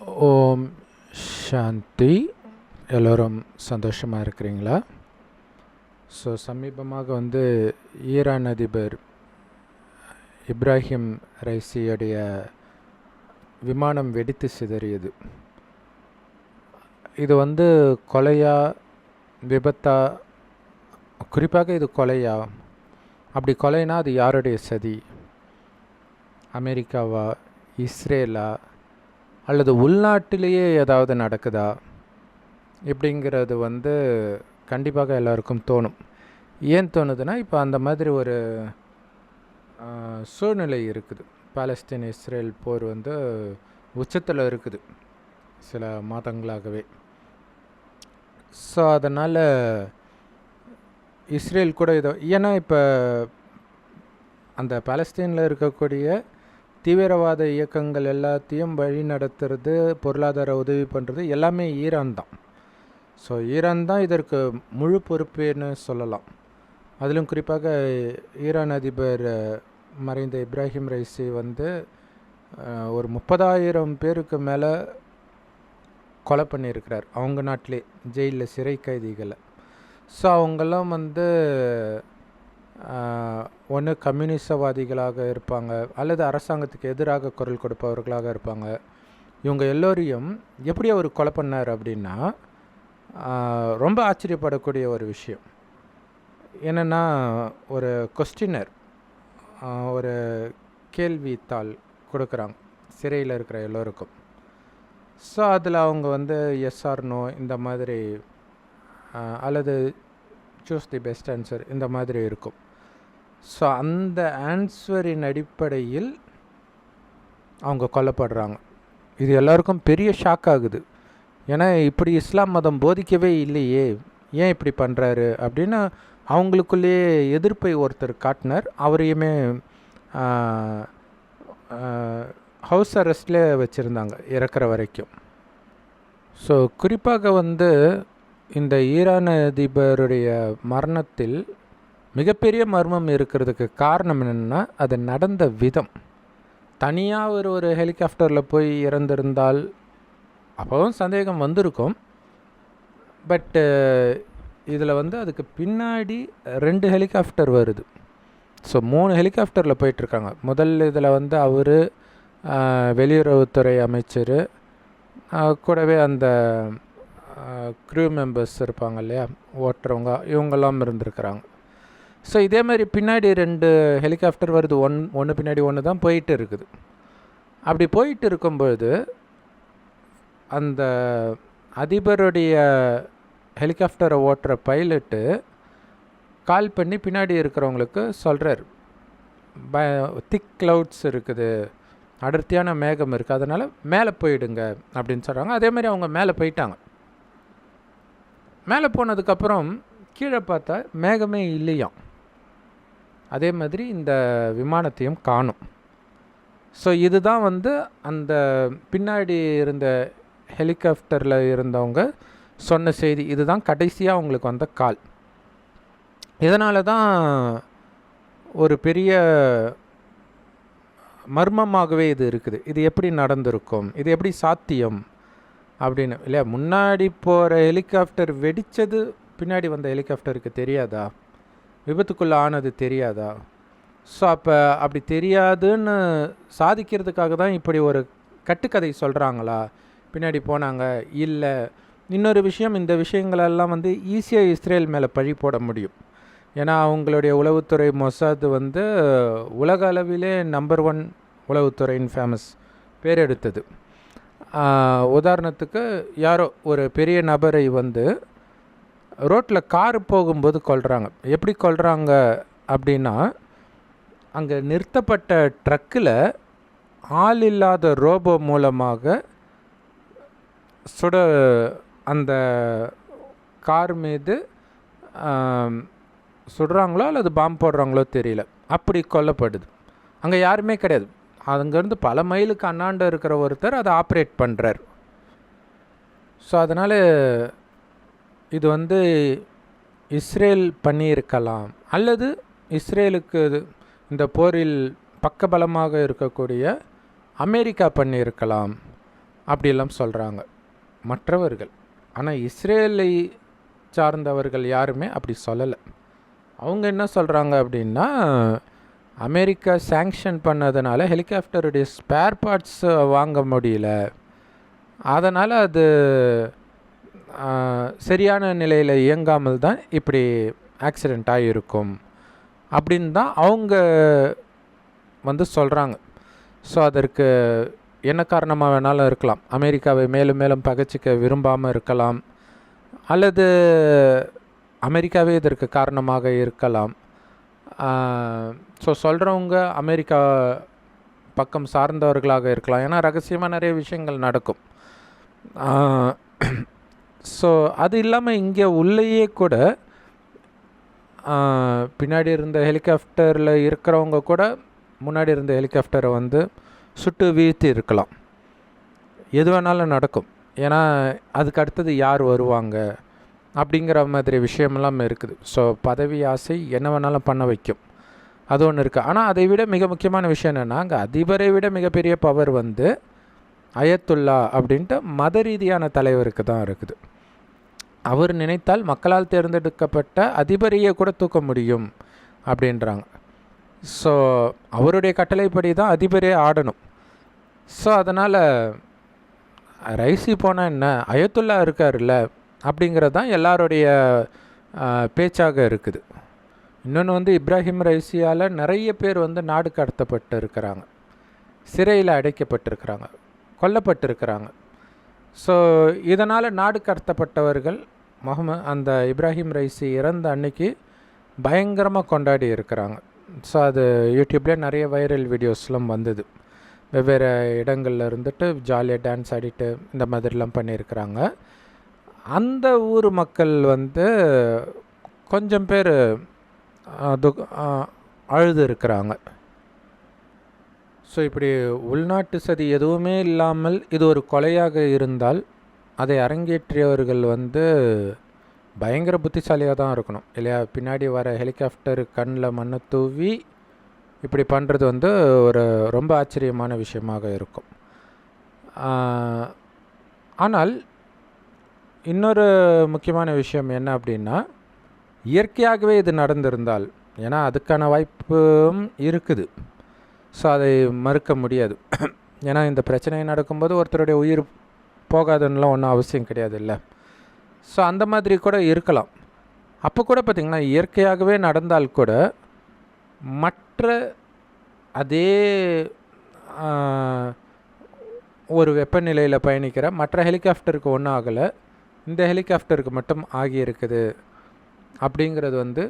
ஓம் சாந்தி. எல்லோரும் சந்தோஷமாக இருக்கிறீங்களா? சமீபமாக ஈரான் அதிபர் இப்ராஹிம் ரைசியுடைய விமானம் வெடித்து சிதறியது. இது கொலையா விபத்தா? குறிப்பாக இது கொலையா? அப்படி கொலைனா அது யாருடைய சதி? அமெரிக்காவா, இஸ்ரேலா, அல்லது உள்நாட்டிலேயே ஏதாவது நடக்குதா? இப்படிங்கிறது கண்டிப்பாக எல்லாருக்கும் தோணும். ஏன் தோணுதுன்னா, இப்போ அந்த மாதிரி ஒரு சூழ்நிலை இருக்குது. பாலஸ்தீன் இஸ்ரேல் போர் உச்சத்தில் இருக்குது சில மாதங்களாகவே. ஸோ அதனால் இஸ்ரேல் கூட ஏன்னா இப்போ அந்த பாலஸ்தீனில் இருக்கக்கூடிய தீவிரவாத இயக்கங்கள் எல்லாத்தையும் வழி நடத்துறது, பொருளாதார உதவி பண்ணுறது எல்லாமே ஈரான் தான். ஸோ ஈரான் தான் இதற்கு முழு பொறுப்புன்னு சொல்லலாம். அதிலும் குறிப்பாக ஈரான் அதிபர் மறைந்த இப்ராஹிம் ரைசி ஒரு 30,000 பேருக்கு மேலே கொலை பண்ணியிருக்கிறார் அவங்க நாட்டிலே, ஜெயிலில் சிறை கைதிகளை. ஸோ அவங்கெல்லாம் ஒன்று கம்யூனிசவாதிகளாக இருப்பாங்க, அல்லது அரசாங்கத்துக்கு எதிராக குரல் கொடுப்பவர்களாக இருப்பாங்க. இவங்க எல்லோரையும் எப்படி அவர் கொலை பண்ணார் அப்படின்னா, ரொம்ப ஆச்சரியப்படக்கூடிய ஒரு விஷயம் என்னென்னா, ஒரு கொஸ்டினர், ஒரு கேள்வித்தாள் கொடுக்குறாங்க சிறையில் இருக்கிற எல்லோருக்கும். ஸோ அதில் அவங்க எஸ் ஆர் நோ இந்த மாதிரி, அல்லது சூஸ் தி பெஸ்ட் ஆன்சர் இந்த மாதிரி இருக்கும். ஸோ அந்த ஆன்சரின் அடிப்படையில் அவங்க கொல்லப்படுறாங்க. இது எல்லாருக்கும் பெரிய ஷாக் ஆகுது. ஏன்னா இப்படி இஸ்லாம் மதம் போதிக்கவே இல்லையே, ஏன் இப்படி பண்ணுறாரு அப்படின்னு அவங்களுக்குள்ளேயே எதிர்ப்பை ஒருத்தர் காட்டினார். அவரையுமே ஹவுஸ் அரெஸ்ட்லே வச்சுருந்தாங்க இறக்குற வரைக்கும். ஸோ குறிப்பாக இந்த ஈரான் அதிபருடைய மரணத்தில் மிகப்பெரிய மர்மம் இருக்கிறதுக்கு காரணம் என்னென்னா, அது நடந்த விதம். தனியாக ஒரு ஹெலிகாப்டரில் போய் இறந்திருந்தால் அப்போவும் சந்தேகம் வந்திருக்கும். பட்டு இதில் அதுக்கு பின்னாடி 2 ஹெலிகாப்டர் வருது. ஸோ 3 ஹெலிகாப்டரில் போயிட்டுருக்காங்க. முதல் இதில் அவர் வெளியுறவுத்துறை அமைச்சர், கூடவே அந்த க்ரூ மெம்பர்ஸ் இருப்பாங்க இல்லையா, ஓட்டுறவங்க, இவங்கெல்லாம் இருந்திருக்கிறாங்க. ஸோ இதே மாதிரி பின்னாடி 2 ஹெலிகாப்டர் வருது, ஒன்று பின்னாடி ஒன்று தான் போயிட்டு இருக்குது. அப்படி போயிட்டு இருக்கும்பொழுது அந்த அதிபருடைய ஹெலிகாப்டரை ஓட்டுற பைலட்டு கால் பண்ணி பின்னாடி இருக்கிறவங்களுக்கு சொல்கிறார், திக் க்ளவுட்ஸ் இருக்குது, அடர்த்தியான மேகம் இருக்குது, அதனால் மேலே போயிடுங்க அப்படின்னு சொல்கிறாங்க. அதே மாதிரி அவங்க மேலே போயிட்டாங்க. மேலே போனதுக்கப்புறம் கீழே பார்த்தா மேகமே இல்லையாம். அதே மாதிரி இந்த விமானத்தையும் காணும். ஸோ இதுதான் அந்த பின்னாடி இருந்த ஹெலிகாப்டரில் இருந்தவங்க சொன்ன செய்தி. இதுதான் கடைசியாக அவங்களுக்கு வந்த கால். இதனால தான் ஒரு பெரிய மர்மமாகவே இது இருக்குது. இது எப்படி நடந்திருக்கும், இது எப்படி சாத்தியம் அப்படின்னு இல்லையா? முன்னாடி போகிற ஹெலிகாப்டர் வெடித்தது பின்னாடி வந்த ஹெலிகாப்டருக்கு தெரியாதா? விபத்துக்குள்ளே ஆனது தெரியாதா? ஸோ அப்படி தெரியாதுன்னு சாதிக்கிறதுக்காக தான் இப்படி ஒரு கட்டுக்கதை சொல்கிறாங்களா? பின்னாடி போனாங்க இல்லை. இன்னொரு விஷயம், இந்த விஷயங்களெல்லாம் ஈஸியாக இஸ்ரேல் மேலே பழி போட முடியும். ஏன்னா அவங்களுடைய உளவுத்துறை மொசாத் உலக அளவிலே நம்பர் 1 உளவுத்துறையின் ஃபேமஸ் பேர் எடுத்தது. உதாரணத்துக்கு யாரோ ஒரு பெரிய நபரை ரோட்டில் கார் போகும்போது கொல்றாங்க. எப்படி கொல்றாங்க அப்படின்னா, அங்கே நிறுத்தப்பட்ட ட்ரக்கில் ஆள் இல்லாத ரோபோ மூலமாக அந்த கார் மீது சுடுறாங்களோ அல்லது பாம்பு போடுறாங்களோ தெரியல, அப்படி கொல்லப்படுது. அங்கே யாருமே கிடையாது. அங்கேருந்து பல மைலுக்கு அண்ணாண்ட இருக்கிற ஒருத்தர் அதை ஆப்ரேட் பண்ணுறார். ஸோ அதனால் இது இஸ்ரேல் பண்ணியிருக்கலாம், அல்லது இஸ்ரேலுக்கு இந்த போரில் பக்கபலமாக இருக்கக்கூடிய அமெரிக்கா பண்ணியிருக்கலாம், அப்படியெல்லாம் சொல்கிறாங்க மற்றவர்கள். ஆனால் இஸ்ரேலை சார்ந்தவர்கள் யாருமே அப்படி சொல்லலை. அவங்க என்ன சொல்கிறாங்க அப்படின்னா, அமெரிக்கா சேங்ஷன் பண்ணதுனால ஹெலிகாப்டருடைய ஸ்பேர் பார்ட்ஸ் வாங்க முடியல, அதனால் அது சரியான நிலையில் இயங்காமல் தான் இப்படி ஆக்சிடெண்ட் ஆகியிருக்கும் அப்படின்னு தான் அவங்க வந்து சொல்கிறாங்க. ஸோ அதற்கு என்ன காரணமாக வேணாலும் இருக்கலாம். அமெரிக்காவை மேலும் மேலும் பகைச்சிக்க விரும்பாமல் இருக்கலாம், அல்லது அமெரிக்காவே இதற்கு காரணமாக இருக்கலாம். ஸோ சொல்கிறவங்க அமெரிக்கா பக்கம் சார்ந்தவர்களாக இருக்கலாம். ஏன்னா ரகசியமாக நிறைய விஷயங்கள் நடக்கும். ஸோ அது இல்லாமல் இங்கே உள்ளேயே கூட பின்னாடி இருந்த ஹெலிகாப்டரில் இருக்கிறவங்க கூட முன்னாடி இருந்த ஹெலிகாப்டரை வந்து சுட்டு வீழ்த்தி இருக்கலாம். எது வேணாலும் நடக்கும். ஏன்னா அதுக்கு அடுத்தது யார் வருவாங்க அப்படிங்கிற மாதிரி விஷயமெல்லாம் இருக்குது. ஸோ பதவி ஆசை என்ன வேணாலும் பண்ண வைக்கும், அது ஒன்று இருக்குது. ஆனால் அதை விட மிக முக்கியமான விஷயம் என்னென்னா, அங்கே அதிபரை விட மிகப்பெரிய பவர் வந்து அயத்துல்லா அப்படின்ட்டு மத ரீதியான தலைவருக்கு தான் இருக்குது. அவர் நினைத்தால் மக்களால் தேர்ந்தெடுக்கப்பட்ட அதிபரையே கூட தூக்க முடியும் அப்படின்றாங்க. ஸோ அவருடைய கட்டளைப்படி தான் அதிபரே ஆடணும். ஸோ அதனால் ரைசி போனால் என்ன, அயத்துல்லா இருக்கார்ல அப்படிங்கிறது தான் எல்லாருடைய பேச்சாக இருக்குது. இன்னொன்று வந்து இப்ராஹிம் ரைசியால் நிறைய பேர் வந்து நாடு கடத்தப்பட்டு இருக்கிறாங்க, சிறையில் அடைக்கப்பட்டிருக்கிறாங்க, கொல்லப்பட்டிருக்கிறாங்க. ஸோ இதனால் நாடு கடத்தப்பட்டவர்கள் அந்த இப்ராஹிம் ரைசி இறந்த அன்னைக்கு பயங்கரமாக கொண்டாடி இருக்கிறாங்க. ஸோ அது யூடியூப்லேயே நிறைய வைரல் வீடியோஸ்லாம் வந்தது. வெவ்வேறு இடங்களில் இருந்துட்டு ஜாலியாக டான்ஸ் ஆடிட்டு இந்த மாதிரிலாம் பண்ணியிருக்கிறாங்க. அந்த ஊர் மக்கள் வந்து கொஞ்சம் பேர் அழுது இருக்கிறாங்க. ஸோ இப்படி உள்நாட்டு சதி எதுவுமே இல்லாமல் இது ஒரு கொலையாக இருந்தால் அதை அரங்கேற்றியவர்கள் வந்து பயங்கர புத்திசாலியாக தான் இருக்கணும் இல்லையா? பின்னாடி வர ஹெலிகாப்டர் கண்ணில் மண்ணை தூவி இப்படி பண்ணுறது வந்து ஒரு ரொம்ப ஆச்சரியமான விஷயமாக இருக்கும். ஆனால் இன்னொரு முக்கியமான விஷயம் என்ன அப்படின்னா, இயற்கையாகவே இது நடந்திருந்தால், ஏன்னா அதுக்கான வாய்ப்பும் இருக்குது, ஸோ அதை மறுக்க முடியாது. ஏன்னா இந்த பிரச்சனை நடக்கும்போது ஒருத்தருடைய உயிர் போகாதுன்னெலாம் ஒன்றும் அவசியம் கிடையாது இல்லை. ஸோ அந்த மாதிரி கூட இருக்கலாம். அப்போ கூட பார்த்திங்கன்னா இயற்கையாகவே நடந்தால் கூட மற்ற அதே ஒரு வெப்பநிலையில் பயணிக்கிற மற்ற ஹெலிகாப்டருக்கு ஒன்றும் ஆகலை, இந்த ஹெலிகாப்டருக்கு மட்டும் ஆகியிருக்குது அப்படிங்கிறது வந்து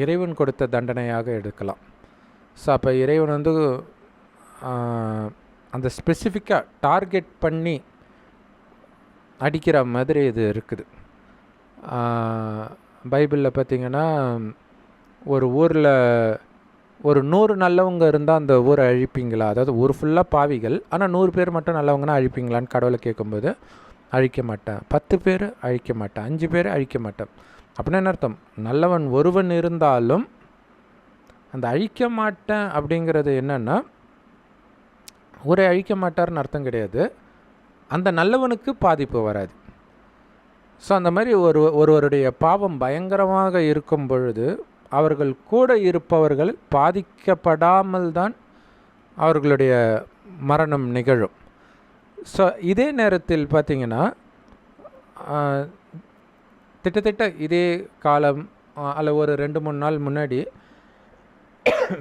இறைவன் கொடுத்த தண்டனையாக எடுக்கலாம். ஸோ அப்போ இறைவன் வந்து அந்த ஸ்பெசிஃபிக்காக டார்கெட் பண்ணி அடிக்கிற மாதிரி இது இருக்குது. பைபிளில் பார்த்திங்கன்னா ஒரு ஊரில் ஒரு 100 நல்லவங்க இருந்தால் அந்த ஊரை அழிப்பீங்களா, அதாவது ஊர் ஃபுல்லாக பாவிகள், ஆனால் 100 பேர் மட்டும் நல்லவங்கன்னா அழிப்பீங்களான்னு கடவுளை கேட்கும்போது அழிக்க மாட்டேன், 10 பேர் அழிக்க மாட்டேன், 5 பேர் அழிக்க மாட்டேன். அப்படின்னா என்ன அர்த்தம்? நல்லவன் ஒருவன் இருந்தாலும் அந்த அழிக்க மாட்டேன் அப்படிங்கிறது என்னென்னா, ஊரை அழிக்க மாட்டார்னு அர்த்தம் கிடையாது, அந்த நல்லவனுக்கு பாதிப்பு வராது. ஸோ அந்த மாதிரி ஒருவருடைய பாவம் பயங்கரமாக இருக்கும் பொழுது அவர்கள் கூட இருப்பவர்கள் பாதிக்கப்படாமல் தான் அவர்களுடைய மரணம் நிகழும். ஸோ இதே நேரத்தில் பார்த்திங்கன்னா திட்டத்தட்ட இதே காலம் அல்ல ஒரு 2-3 நாள் முன்னாடி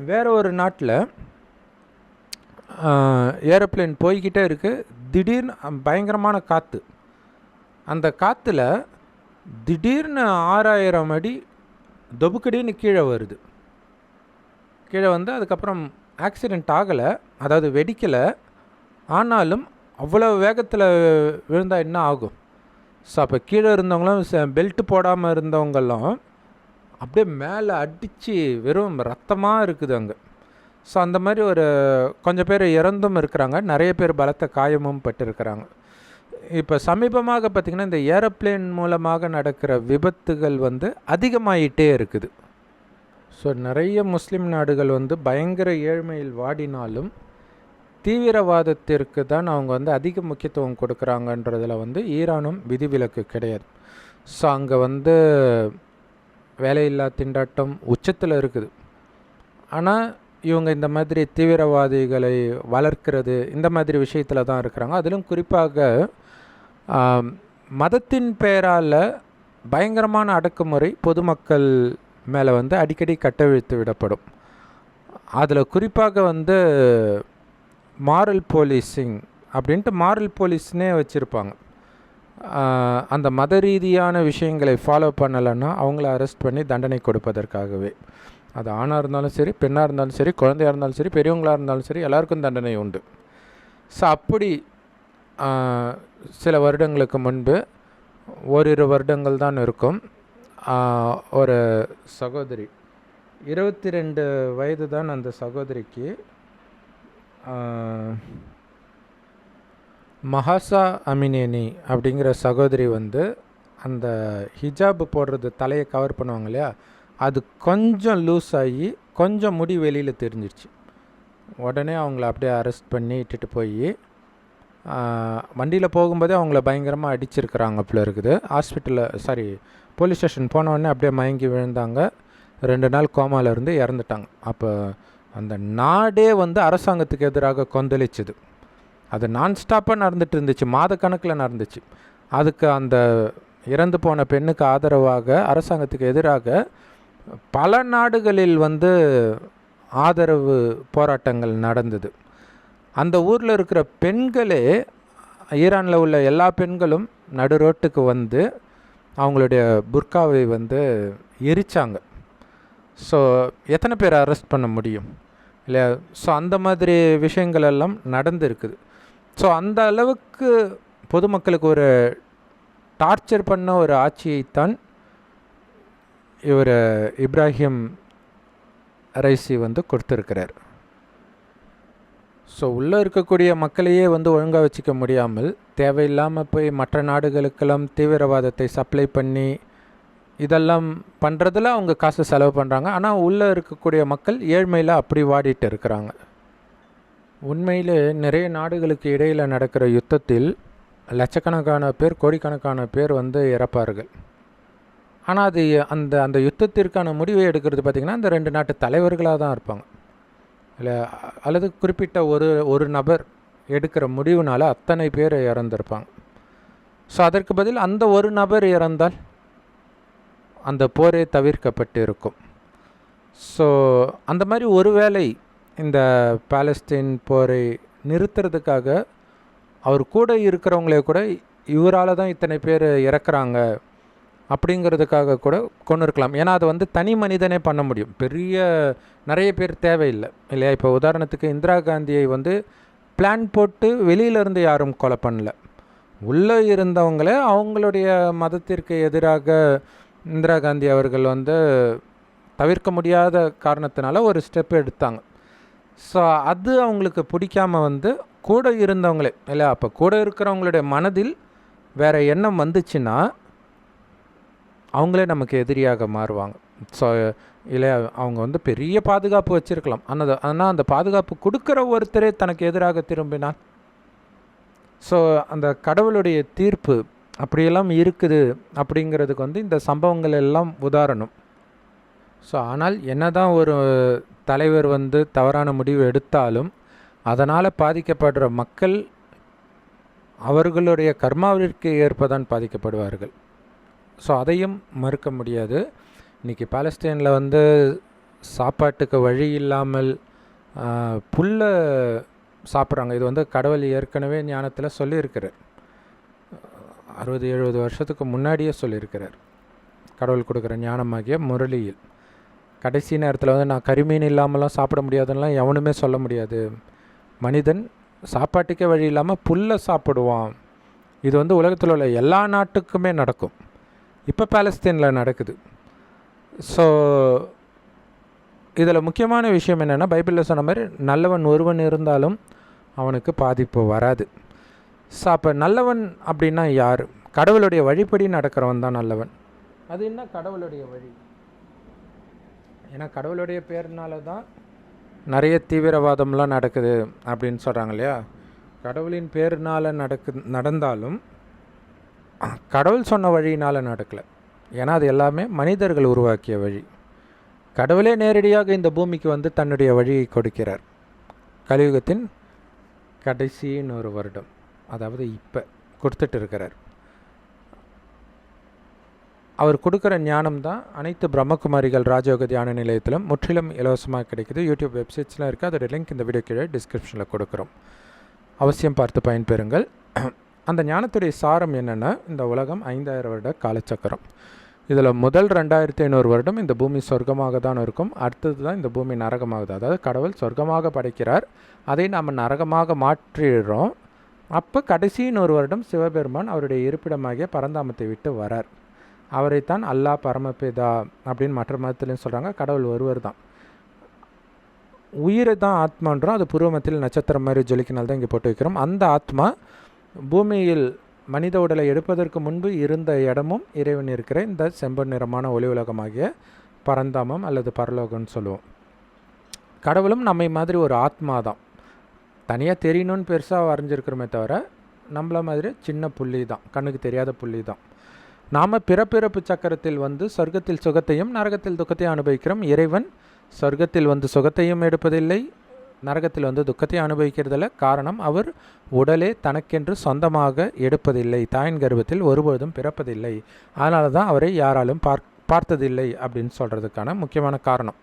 வேறு ஒரு நாட்டில் ஏரோப்ளேன் போய்கிட்டே இருக்குது. திடீர்னு பயங்கரமான காற்று. அந்த காற்றுல திடீர்னு 6000 அடி தொபுக்கடின்னு கீழே வருது. கீழே வந்து அதுக்கப்புறம் ஆக்சிடெண்ட் ஆகலை, அதாவது வெடிக்கலை, ஆனாலும் அவ்வளோ வேகத்தில் விழுந்தால் என்ன ஆகும்? ஸோ அப்போ கீழே இருந்தவங்களும் பெல்ட் போடாமல் இருந்தவங்களும் அப்படியே மேலே அடித்து வெறும் ரத்தமாக இருக்குது அங்கே. ஸோ அந்த மாதிரி ஒரு கொஞ்சம் பேர் இறந்தும் இருக்கிறாங்க, நிறைய பேர் பலத்த காயமும் பட்டிருக்கிறாங்க. இப்போ சமீபமாக பார்த்திங்கன்னா இந்த ஏரோப்ளேன் மூலமாக நடக்கிற விபத்துகள் வந்து அதிகமாகிட்டே இருக்குது. ஸோ நிறைய முஸ்லீம் நாடுகள் வந்து பயங்கர ஏழ்மையில் வாடினாலும் தீவிரவாதத்திற்கு தான் அவங்க வந்து அதிக முக்கியத்துவம் கொடுக்குறாங்கன்றதில் வந்து ஈரானும் விதிவிலக்கு கிடையாது. ஸோ அங்கே வந்து வேலையில்லா திண்டாட்டம் உச்சத்தில் இருக்குது. ஆனால் இவங்க இந்த மாதிரி தீவிரவாதிகளை வளர்க்கிறது இந்த மாதிரி விஷயத்தில் தான் இருக்கிறாங்க. அதிலும் குறிப்பாக மதத்தின் பெயரால் பயங்கரமான அடக்குமுறை பொதுமக்கள் மேலே வந்து அடிக்கடி கட்டவிழ்த்து விடப்படும். அதில் குறிப்பாக வந்து மாரல் போலீஸிங் அப்படின்ட்டு மாரல் போலீஸ்னே வச்சுருப்பாங்க. அந்த மத ரீதியான விஷயங்களை ஃபாலோ பண்ணலைன்னா அவங்கள அரெஸ்ட் பண்ணி தண்டனை கொடுப்பதற்காகவே. அது ஆணாக இருந்தாலும் சரி, பெண்ணாக இருந்தாலும் சரி, குழந்தையாக இருந்தாலும் சரி, பெரியவங்களாக இருந்தாலும் சரி, எல்லாருக்கும் தண்டனை உண்டு. ஸோ அப்படி சில வருடங்களுக்கு முன்பு, ஓரிரு வருடங்கள் தான் இருக்கும், ஒரு சகோதரி 22 வயது தான் அந்த சகோதரிக்கு. மஹாசா அமினேனி அப்படிங்கிற சகோதரி வந்து அந்த ஹிஜாப் போடுறது, தலையை கவர் பண்ணுவாங்க இல்லையா, அது கொஞ்சம் லூஸ் ஆகி கொஞ்சம் முடி வெளியில் தெரிஞ்சிருச்சு. உடனே அவங்கள அப்படியே அரெஸ்ட் பண்ணி இட்டுட்டு போய் வண்டியில் போகும்போதே அவங்கள பயங்கரமாக அடிச்சிருக்கிறாங்க அப்படி இருக்குது. போலீஸ் ஸ்டேஷன் போனோடனே அப்படியே மயங்கி விழுந்தாங்க. 2 நாள் கோமாவில் இருந்து இறந்துட்டாங்க. அப்போ அந்த நாடே வந்து அரசாங்கத்துக்கு எதிராக கொந்தளிச்சுது. அது நான்ஸ்டாப்பாக நடந்துட்டு இருந்துச்சு, மாதக்கணக்கில் நடந்துச்சு. அதுக்கு அந்த இறந்து போன பெண்ணுக்கு ஆதரவாக அரசாங்கத்துக்கு எதிராக பல நாடுகளில் வந்து ஆதரவு போராட்டங்கள் நடந்தது. அந்த ஊரில் இருக்கிற பெண்களே, ஈரானில் உள்ள எல்லா பெண்களும் நடு ரோட்டுக்கு வந்து அவங்களுடைய புர்காவை வந்து எரிச்சாங்க. ஸோ எத்தனை பேர் அரெஸ்ட் பண்ண முடியும் இல்லையா? ஸோ அந்த மாதிரி விஷயங்கள் எல்லாம் நடந்துருக்குது. ஸோ அந்த அளவுக்கு பொதுமக்களுக்கு ஒரு டார்ச்சர் பண்ண ஒரு ஆட்சியைத்தான் இவர் இப்ராஹிம் ரைசி வந்து கொடுத்துருக்கிறார். ஸோ உள்ளே இருக்கக்கூடிய மக்களையே வந்து ஒழுங்காக வச்சுக்க முடியாமல் தேவையில்லாமல் போய் மற்ற நாடுகளுக்கெல்லாம் தீவிரவாதத்தை சப்ளை பண்ணி இதெல்லாம் பண்ணுறதுல அவங்க காசு செலவு பண்ணுறாங்க. ஆனால் உள்ளே இருக்கக்கூடிய மக்கள் ஏழ்மையில் அப்படி வாடிட்டு இருக்கிறாங்க. உண்மையிலே நிறைய நாடுகளுக்கு இடையில் நடக்கிற யுத்தத்தில் லட்சக்கணக்கான பேர், கோடிக்கணக்கான பேர் வந்து இறப்பார்கள். ஆனால் அது அந்த யுத்தத்திற்கான முடிவை எடுக்கிறது பார்த்திங்கன்னா அந்த 2 நாட்டு தலைவர்களாக தான் இருப்பாங்க இல்லை, அல்லது குறிப்பிட்ட ஒரு நபர் எடுக்கிற முடிவுனால அத்தனை பேர் இறந்துருப்பாங்க. ஸோ அதற்கு பதில் அந்த ஒரு நபர் இறந்தால் அந்த போரே தவிர்க்கப்பட்டு இருக்கும். ஸோ அந்த மாதிரி ஒருவேளை இந்த பாலஸ்தீன் போரை நிறுத்துறதுக்காக அவர் கூட இருக்கிறவங்களே கூட இவரால் தான் இத்தனை பேர் இறக்குறாங்க அப்படிங்கிறதுக்காக கூட கொண்டு இருக்கலாம். ஏன்னா அது வந்து தனி மனிதனே பண்ண முடியும், நிறைய பேர் தேவையில்லை இல்லையா? இப்போ உதாரணத்துக்கு இந்திரா காந்தியை வந்து பிளான் போட்டு வெளியிலேருந்து யாரும் கொலை பண்ணல. உள்ளே இருந்தவங்களே அவங்களுடைய மதத்திற்கு எதிராக இந்திரா காந்தி அவர்கள் வந்து தவிர்க்க முடியாத காரணத்தினால ஒரு ஸ்டெப் எடுத்தாங்க. ஸோ அது அவங்களுக்கு பிடிக்காமல் வந்து கூட இருந்தவங்களே இல்லை, அப்போ கூட இருக்கிறவங்களுடைய மனதில் வேறு எண்ணம் வந்துச்சுன்னா அவங்களே நமக்கு எதிரியாக மாறுவாங்க. ஸோ இல்லை, அவங்க வந்து பெரிய பாதுகாப்பு வச்சுருக்கலாம், ஆனால் அந்த பாதுகாப்பு கொடுக்குற ஒருத்தரே தனக்கு எதிராக திரும்பினான். ஸோ அந்த கடவுளுடைய தீர்ப்பு அப்படியெல்லாம் இருக்குது அப்படிங்கிறதுக்கு வந்து இந்த சம்பவங்கள் எல்லாம் உதாரணம். ஸோ ஆனால் என்ன தான் ஒரு தலைவர் வந்து தவறான முடிவு எடுத்தாலும் அதனால் பாதிக்கப்படுற மக்கள் அவர்களுடைய கர்மாவிற்கு ஏற்பதான் பாதிக்கப்படுவார்கள். ஸோ அதையும் மறுக்க முடியாது. இன்றைக்கி பாலஸ்தீனில் வந்து சாப்பாட்டுக்கு வழி இல்லாமல் புல்லை சாப்பிட்றாங்க. இது வந்து கடவுள் ஏற்கனவே ஞானத்தில் சொல்லியிருக்கிறார், 60-70 வருஷத்துக்கு முன்னாடியே சொல்லியிருக்கிறார். கடவுள் கொடுக்குற ஞானமாகிய முரளியில் கடைசி நேரத்தில் வந்து நான் கரிமீன் இல்லாமலாம் சாப்பிட முடியாதுன்னெலாம் எவனுமே சொல்ல முடியாது. மனிதன் சாப்பாட்டுக்கே வழி இல்லாமல் புல்லை சாப்பிடுவான். இது வந்து உலகத்தில் உள்ள எல்லா நாட்டுக்குமே நடக்கும். இப்போ பாலஸ்தீனில் நடக்குது. ஸோ இதில் முக்கியமான விஷயம் என்னென்னா, பைபிளில் சொன்ன மாதிரி நல்லவன் ஒருவன் இருந்தாலும் அவனுக்கு பாதிப்பு வராது. ஸோ அப்போ நல்லவன் அப்படின்னா யார்? கடவுளுடைய வழிப்படி நடக்கிறவன் தான் நல்லவன். அது என்ன கடவுளுடைய வழி? ஏன்னா கடவுளுடைய பேர்னால தான் நிறைய தீவிரவாதம்லாம் நடக்குது அப்படின்னு சொல்கிறாங்க இல்லையா. கடவுளின் பேருனால் நடந்தாலும் கடவுள் சொன்ன வழியினால் நடக்கலை. ஏன்னா அது எல்லாமே மனிதர்கள் உருவாக்கிய வழி. கடவுளே நேரடியாக இந்த பூமிக்கு வந்து தன்னுடைய வழியை கொடுக்கிறார். கலியுகத்தின் கடைசின்னு ஒரு வருடம், அதாவது இப்போ கொடுத்துட்டு இருக்கிறார். அவர் கொடுக்குற ஞானம் தான் அனைத்து பிரம்மகுமாரிகள் ராஜயோக தியான நிலையத்திலும் முற்றிலும் இலவசமாக கிடைக்குது. யூடியூப் வெப்சைட்ஸ்லாம் இருக்குது. அதோட லிங்க் இந்த வீடியோ கீழே டிஸ்கிரிப்ஷனில் கொடுக்குறோம். அவசியம் பார்த்து பயன்பெறுங்கள். அந்த ஞானத்துடைய சாரம் என்னென்னா, இந்த உலகம் 5000 வருட காலச்சக்கரம். இதில் முதல் 2500 வருடம் இந்த பூமி சொர்க்கமாக தான் இருக்கும். அடுத்தது தான் இந்த பூமி நரகமாகுது. அதாவது கடவுள் சொர்க்கமாக படைக்கிறார், அதை நாம் நரகமாக மாற்றிடுறோம். அப்போ கடைசி 100 வருடம் சிவபெருமான் அவருடைய இருப்பிடமாகிய பரந்தாமத்தை விட்டு வரார். அவரைத்தான் அல்லாஹ் பரமபிதா அப்படின்னு மற்ற மதத்துலேயும் சொல்கிறாங்க. கடவுள் ஒருவர் தான். உயிரை தான் ஆத்மான்றோம். அது பூர்வமத்தில் நட்சத்திரம் மாதிரி ஜொலிக்கினால் தான் இங்கே போட்டு வைக்கிறோம். அந்த ஆத்மா பூமியில் மனித உடலை எடுப்பதற்கு முன்பு இருந்த இடமும் இறைவன் இருக்கிற இந்த செம்பன் நிறமான ஒளி உலகமாகிய பரந்தாமம் அல்லது பரலோகம்னு சொல்லுவோம். கடவுளும் நம்மை மாதிரி ஒரு ஆத்மா தான். தனியாக தெரியணும்னு பெருசாக வரைஞ்சிருக்கிறோமே தவிர நம்மள மாதிரி சின்ன புள்ளி தான், கண்ணுக்கு தெரியாத புள்ளி தான். நாம் பிறப்பிறப்பு சக்கரத்தில் வந்து சொர்க்கத்தில் சுகத்தையும் நரகத்தில் துக்கத்தையும் அனுபவிக்கிறோம். இறைவன் சொர்க்கத்தில் வந்து சுகத்தையும் எடுப்பதில்லை, நரகத்தில் வந்து துக்கத்தையும் அனுபவிக்கிறதில்லை. காரணம், அவர் உடலே தனக்கென்று சொந்தமாக எடுப்பதில்லை, தாயின் கர்ப்பத்தில் ஒருபொழுதும் பிறப்பதில்லை. அதனால தான் அவரை யாராலும் பார்த்ததில்லை அப்படின்னு சொல்கிறதுக்கான முக்கியமான காரணம்.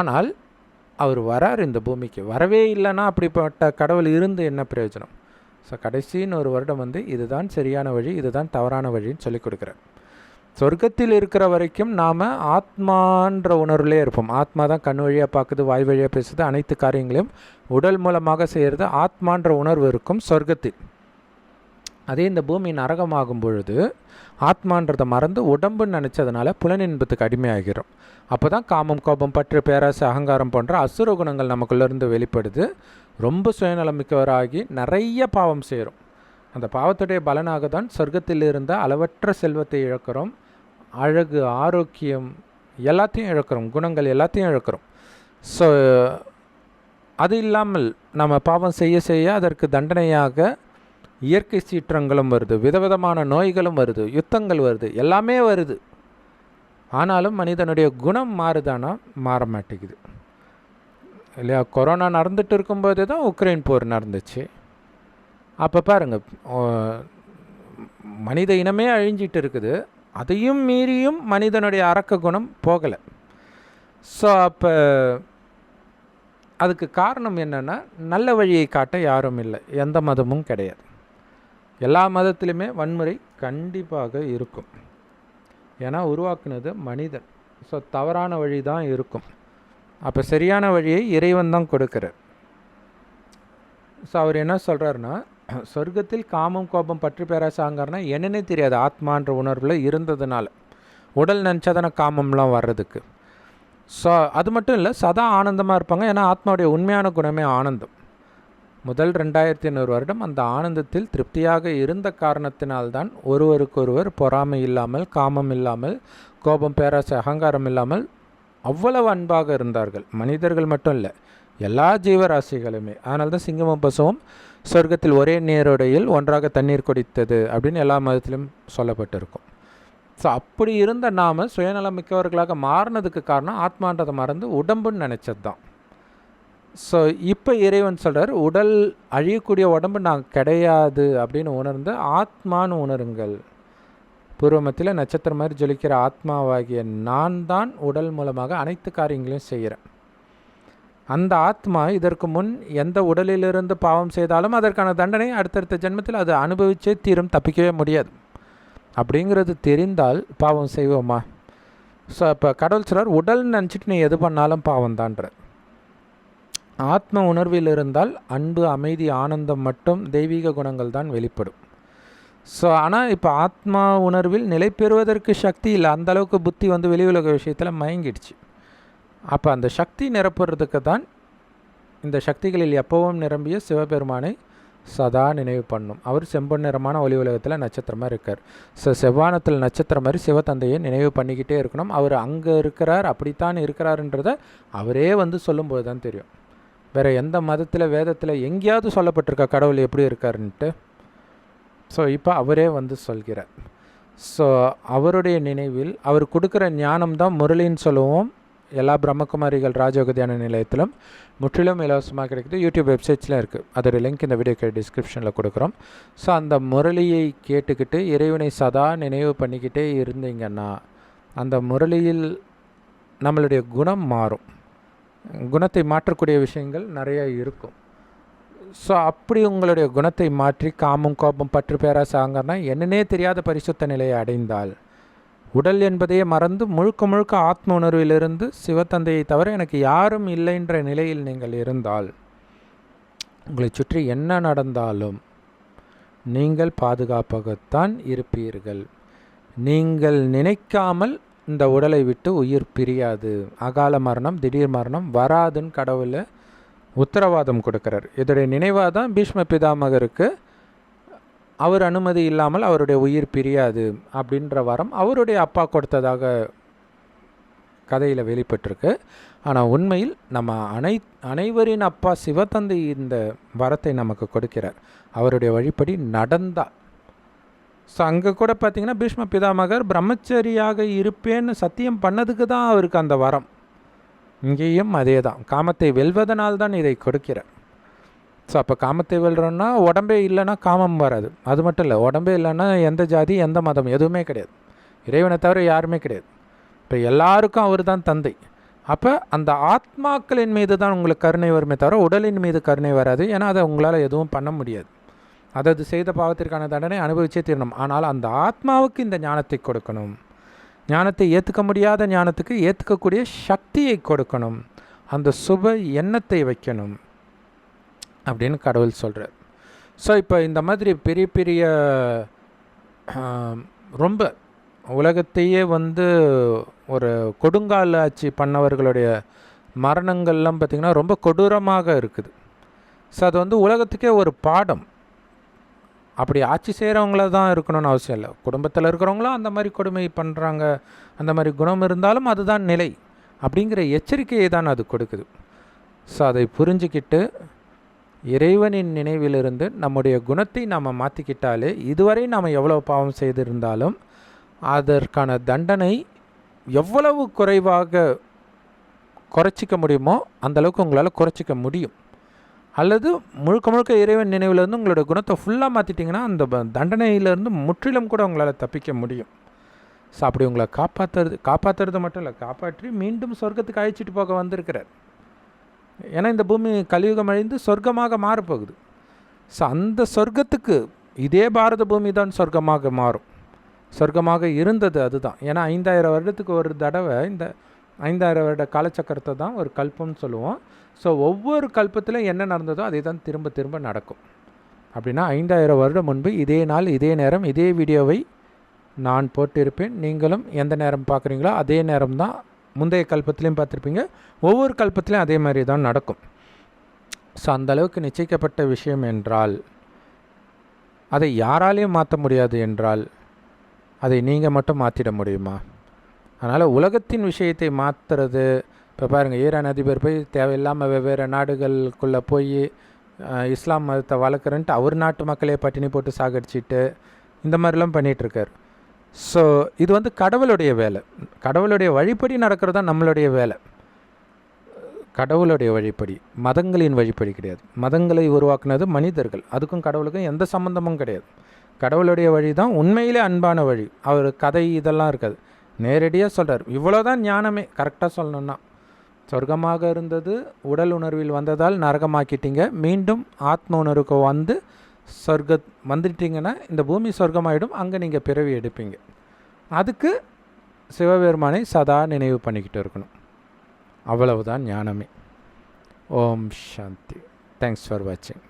ஆனால் அவர் வரார் இந்த பூமிக்கு. வரவே இல்லைன்னா அப்படிப்பட்ட கடவுள் இருந்து என்ன பிரயோஜனம்? ஸோ கடைசின்னு ஒரு வருடம் வந்து இதுதான் சரியான வழி, இதுதான் தவறான வழின்னு சொல்லிக் கொடுக்குறார். சொர்க்கத்தில் இருக்கிற வரைக்கும் நாம் ஆத்மான்ற உணர்வுலே இருப்போம். ஆத்மா தான் கண் வழியாக பார்க்குது, வாய் வழியாக பேசுது, அனைத்து காரியங்களையும் உடல் மூலமாக செய்கிறது. ஆத்மான்ற உணர்வு இருக்கும் சொர்க்கத்தில். அதே இந்த பூமி நரகமாகும் பொழுது ஆத்மான்றதை மறந்து உடம்புன்னு நினச்சதுனால புலனின்பத்துக்கு அடிமையாகிறோம். அப்போ தான் காமம், கோபம், பற்று, பேராசை, அகங்காரம் போன்ற அசுர குணங்கள் நமக்குள்ளேருந்து வெளிப்படுது. ரொம்ப சுயநலமிக்கவராகி நிறைய பாவம் செய்கிறோம். அந்த பாவத்துடைய பலனாக தான் சொர்க்கத்தில் இருந்த அளவற்ற செல்வத்தை இழக்கிறோம், அழகு, ஆரோக்கியம் எல்லாத்தையும் இழக்கிறோம், குணங்கள் எல்லாத்தையும் இழக்கிறோம். ஸோ அது இல்லாமல் நம்ம பாவம் செய்ய செய்ய அதற்கு தண்டனையாக இயற்கை சீற்றங்களும் வருது, விதவிதமான நோய்களும் வருது, யுத்தங்கள் வருது, எல்லாமே வருது. ஆனாலும் மனிதனுடைய குணம் மாறுதானா? மாற மாட்டேங்குது இல்லையா. கொரோனா நடந்துட்டு இருக்கும்போது தான் உக்ரைன் போர் நடந்துச்சு. அப்போ பாருங்கள், மனித இனமே அழிஞ்சிட்டு இருக்குது. அதையும் மீறியும் மனிதனுடைய அரக்க குணம் போகலை. ஸோ அப்போ அதுக்கு காரணம் என்னென்னா, நல்ல வழியை காட்ட யாரும் இல்லை, எந்த மதமும் கிடையாது. எல்லா மதத்திலுமே வன்முறை கண்டிப்பாக இருக்கும். ஏன்னா உருவாக்குனது மனிதன். ஸோ தவறான வழி தான் இருக்கும். அப்போ சரியான வழியை இறைவன் தான் கொடுக்குறார். ஸோ அவர் என்ன சொல்கிறாருன்னா, சொர்க்கத்தில் காமம், கோபம், பற்று, பேராசை, அகங்காரம்னா என்னன்னே தெரியாது. ஆத்மான்ற உணர்வில் இருந்ததுனால உடல் நினச்சாதான காமம்லாம் வர்றதுக்கு. ஸோ அது மட்டும் இல்லை, சதா ஆனந்தமாக இருப்பாங்க. ஏன்னா ஆத்மாவுடைய உண்மையான குணமே ஆனந்தம். முதல் 2500 வருடம் அந்த ஆனந்தத்தில் திருப்தியாக இருந்த காரணத்தினால்தான் ஒருவருக்கொருவர் பொறாமை இல்லாமல், காமம் இல்லாமல், கோபம், பேராசை, அகங்காரம் இல்லாமல் அவ்வளவு அன்பாக இருந்தார்கள். மனிதர்கள் மட்டும் இல்லை, எல்லா ஜீவராசிகளுமே. அதனால தான் சிங்கமும் பசுவும் சொர்க்கத்தில் ஒரே நீரோடையில் ஒன்றாக தண்ணீர் குடித்தது அப்படின்னு எல்லா மதத்திலும் சொல்லப்பட்டிருக்கும். ஸோ அப்படி இருந்த நாம் சுயநலமிக்கவர்களாக மாறினதுக்கு காரணம் ஆத்மான்றதை மறந்து உடம்புன்னு நினச்சது தான். ஸோ இப்போ இறைவன் சொல்கிறார், உடல் அழியக்கூடிய உடம்பு நான் கிடையாது அப்படின்னு உணர்ந்து ஆத்மானு உணருங்கள். பூர்வமத்தில் நட்சத்திரம் மாதிரி ஜொலிக்கிற ஆத்மாவாகிய நான் தான் உடல் மூலமாக அனைத்து காரியங்களையும் செய்கிறேன். அந்த ஆத்மா இதற்கு முன் எந்த உடலிலிருந்து பாவம் செய்தாலும் அதற்கான தண்டனை அடுத்தடுத்த ஜென்மத்தில் அது அனுபவிச்சே தீரும், தப்பிக்கவே முடியாது. அப்படிங்கிறது தெரிந்தால் பாவம் செய்வோமா? ஸோ இப்போ கடவுள் சொல்கிறார், உடல் நினச்சிட்டு நீ எது பண்ணாலும் பாவம் தான்ற. ஆத்ம உணர்வில் இருந்தால் அன்பு, அமைதி, ஆனந்தம் மட்டும் தெய்வீக குணங்கள் தான் வெளிப்படும். ஸோ ஆனால் இப்போ ஆத்மா உணர்வில் நிலை பெறுவதற்கு சக்தி இல்லை. அந்தளவுக்கு புத்தி வந்து வெளி உலக விஷயத்தில் மயங்கிடுச்சு. அப்போ அந்த சக்தி நிரப்புறதுக்கு தான் இந்த சக்திகளில் எப்பவும் நிரம்பிய சிவபெருமானை சதா நினைவு பண்ணும். அவர் செம்பொன் நிறமான ஒளி உலகத்தில் நட்சத்திரமாக இருக்கார். ஸோ செவ்வானத்தில் நட்சத்திரம் மாதிரி சிவத்தந்தையை நினைவு பண்ணிக்கிட்டே இருக்கணும். அவர் அங்கே இருக்கிறார், அப்படித்தான் இருக்கிறாருன்றத அவரே வந்து சொல்லும்போது தான் தெரியும். வேறு எந்த மதத்தில் வேதத்தில் எங்கேயாவது சொல்லப்பட்டிருக்க கடவுள் எப்படி இருக்காருன்ட்டு. ஸோ இப்போ அவரே வந்து சொல்கிறார். ஸோ அவருடைய நினைவில் அவர் கொடுக்குற ஞானம் தான் முரளின்னு சொல்லுவோம். எல்லா பிரம்மகுமாரிகள் ராஜயோக தியான நிலையத்திலும் முற்றிலும் இலவசமாக கிடைக்குது. யூடியூப் வெப்சைட்ஸ்லாம் இருக்குது. அதோட லிங்க் இந்த வீடியோக்கு டிஸ்கிரிப்ஷனில் கொடுக்குறோம். ஸோ அந்த முரளியை கேட்டுக்கிட்டு இறைவனை சதா நினைவு பண்ணிக்கிட்டே இருந்தீங்கன்னா அந்த முரளியில் நம்மளுடைய குணம் மாறும். குணத்தை மாற்றக்கூடிய விஷயங்கள் நிறைய இருக்கும். ஸோ அப்படி உங்களுடைய குணத்தை மாற்றி காமம், கோபம், பற்று, பேராசை, ஆங்கன்னா என்னன்னே தெரியாத பரிசுத்த நிலையை அடைந்தால் உடல் என்பதையே மறந்து முழுக்க முழுக்க ஆத்ம உணர்விலிருந்து சிவத்தந்தையை தவிர எனக்கு யாரும் இல்லைன்ற நிலையில் நீங்கள் இருந்தால் உங்களை சுற்றி என்ன நடந்தாலும் நீங்கள் பாதுகாப்பாகத்தான் இருப்பீர்கள். நீங்கள் நினைக்காமல் இந்த உடலை விட்டு உயிர் பிரியாது. அகால மரணம், திடீர் மரணம் வராதுன்னு கடவுளை உத்தரவாதம் கொடுக்குறார். இதோடைய நினைவாக தான் பீஷ்ம பிதாமகருக்கு அவர் அனுமதி இல்லாமல் அவருடைய உயிர் பிரியாது அப்படின்ற வரம் அவருடைய அப்பா கொடுத்ததாக கதையில் வெளிப்பட்டிருக்கு. ஆனால் உண்மையில் நம்ம அனைவரின் அப்பா சிவத்தந்தை இந்த வரத்தை நமக்கு கொடுக்கிறார். அவருடைய வழிப்படி நடந்தால். ஸோ அங்கே கூட பார்த்திங்கன்னா பீஷ்ம பிதாமகர் பிரம்மச்சரியாக இருப்பேன்னு சத்தியம் பண்ணதுக்கு தான் அவருக்கு அந்த வரம். இங்கேயும் அதே தான். காமத்தை வெல்வதனால்தான் இதை கொடுக்கிறார். ஸோ அப்போ காமத்தை வெல்றோன்னா உடம்பே இல்லைன்னா காமம் வராது. அது மட்டும் இல்லை, உடம்பே இல்லைன்னா எந்த ஜாதி எந்த மதம் எதுவுமே கிடையாது. இறைவனை தவிர யாருமே கிடையாது. இப்போ எல்லாருக்கும் அவர் தான் தந்தை. அப்போ அந்த ஆத்மாக்களின் மீது தான் உங்களுக்கு கருணை வருமே தவிர உடலின் மீது கருணை வராது. ஏன்னா அதை உங்களால் எதுவும் பண்ண முடியாது. அதாவது செய்த பாவத்திற்கான தண்டனை அனுபவிச்சே தீரணும். ஆனால் அந்த ஆத்மாவுக்கு இந்த ஞானத்தை கொடுக்கணும். ஞானத்தை ஏற்றுக்க முடியாத ஞானத்துக்கு ஏற்றுக்கக்கூடிய சக்தியை கொடுக்கணும். அந்த சுப எண்ணத்தை வைக்கணும் அப்படின்னு கடவுள் சொல்கிறார். ஸோ இப்போ இந்த மாதிரி பெரிய பெரிய ரொம்ப உலகத்தையே வந்து ஒரு கொடுங்கால் ஆட்சி பண்ணவர்களுடைய மரணங்கள்லாம் பார்த்திங்கன்னா ரொம்ப கொடூரமாக இருக்குது. ஸோ அது வந்து உலகத்துக்கே ஒரு பாடம். அப்படி ஆட்சி செய்கிறவங்கள தான் இருக்கணும்னு அவசியம் இல்லை. குடும்பத்தில் இருக்கிறவங்களும் அந்த மாதிரி கொடுமை பண்ணுறாங்க, அந்த மாதிரி குணம் இருந்தாலும் அதுதான் நிலை அப்படிங்கிற எச்சரிக்கையை தான் அது கொடுக்குது. ஸோ அதை புரிஞ்சுக்கிட்டு இறைவனின் நினைவிலிருந்து நம்முடைய குணத்தை நாம் மாற்றிக்கிட்டாலே இதுவரை நாம் எவ்வளவு பாவம் செய்திருந்தாலும் அதற்கான தண்டனை எவ்வளவு குறைவாக குறைச்சிக்க முடியுமோ அந்தளவுக்கு உங்களால் குறைச்சிக்க முடியும். அல்லது முழுக்க முழுக்க இறைவன் நினைவிலேருந்து உங்களோட குணத்தை ஃபுல்லாக மாற்றிட்டிங்கன்னா அந்த தண்டனையிலேருந்து முற்றிலும் கூட உங்களால் தப்பிக்க முடியும். ஸோ அப்படி உங்களை காப்பாற்றுறது மட்டும் இல்லை, காப்பாற்றி மீண்டும் சொர்க்கத்துக்கு அழைச்சிட்டு போக வந்திருக்கிறார். ஏன்னா இந்த பூமி கலியுகம் அழிந்து சொர்க்கமாக மாறப்போகுது. ஸோ அந்த சொர்க்கத்துக்கு இதே பாரத பூமி தான் சொர்க்கமாக மாறும். சொர்க்கமாக இருந்தது அதுதான். ஏன்னா 5000 வருடத்துக்கு ஒரு தடவை இந்த 5000 வருட காலச்சக்கரத்தை தான் ஒரு கல்பம்னு சொல்லுவோம். ஸோ ஒவ்வொரு கல்பத்தில் என்ன நடந்ததோ அதே தான் திரும்ப திரும்ப நடக்கும். அப்படின்னா 5000 வருடம் முன்பு இதே நாள் இதே நேரம் இதே வீடியோவை நான் போட்டிருப்பேன். நீங்களும் எந்த நேரம் பார்க்குறீங்களோ அதே நேரம் தான் முந்தைய கல்பத்திலையும் பார்த்துருப்பீங்க. ஒவ்வொரு கல்பத்திலையும் அதே மாதிரி தான் நடக்கும். ஸோ அந்தளவுக்கு நிச்சயிக்கப்பட்ட விஷயம் என்றால் அதை யாராலையும் மாற்ற முடியாது என்றால் அதை நீங்கள் மட்டும் மாற்றிட முடியுமா? அதனால் உலகத்தின் விஷயத்தை மாற்றுறது, இப்போ பாருங்கள், ஈரான் அதிபர் போய் தேவையில்லாமல் வெவ்வேறு நாடுகளுக்குள்ளே போய் இஸ்லாம் மதத்தை வளர்க்குறன்ட்டு அவர் நாட்டு மக்களே பட்டினி போட்டு சாகடிச்சிட்டு இந்த மாதிரிலாம் பண்ணிகிட்ருக்கார். ஸோ இது வந்து கடவுளுடைய வேலை. கடவுளுடைய வழிப்படி நடக்கிறது தான் நம்மளுடைய வேலை. கடவுளுடைய வழிப்படி, மதங்களின் வழிப்படி கிடையாது. மதங்களை உருவாக்குனது மனிதர்கள். அதுக்கும் கடவுளுக்கும் எந்த சம்மந்தமும் கிடையாது. கடவுளுடைய வழி தான் உண்மையிலே அன்பான வழி. அவர் கதை இதெல்லாம் இருக்காது, நேரடியாக சொல்கிறார். இவ்வளோதான் ஞானமே. கரெக்டாக சொல்லணுன்னா சொர்க்கமாக இருந்தது உடல் உணர்வில் வந்ததால் நரகமாக்கிட்டீங்க. மீண்டும் ஆத்ம உணர்வுக்கு வந்து வந்துட்டீங்கன்னா இந்த பூமி சொர்க்கமாயிடும். அங்கே நீங்கள் பிறவி எடுப்பீங்க. அதுக்கு சிவபெருமானை சதா நினைவு பண்ணிக்கிட்டு இருக்கணும். அவ்வளவுதான் ஞானமே. ஓம் சாந்தி. தேங்க்ஸ் ஃபார் வாட்சிங்.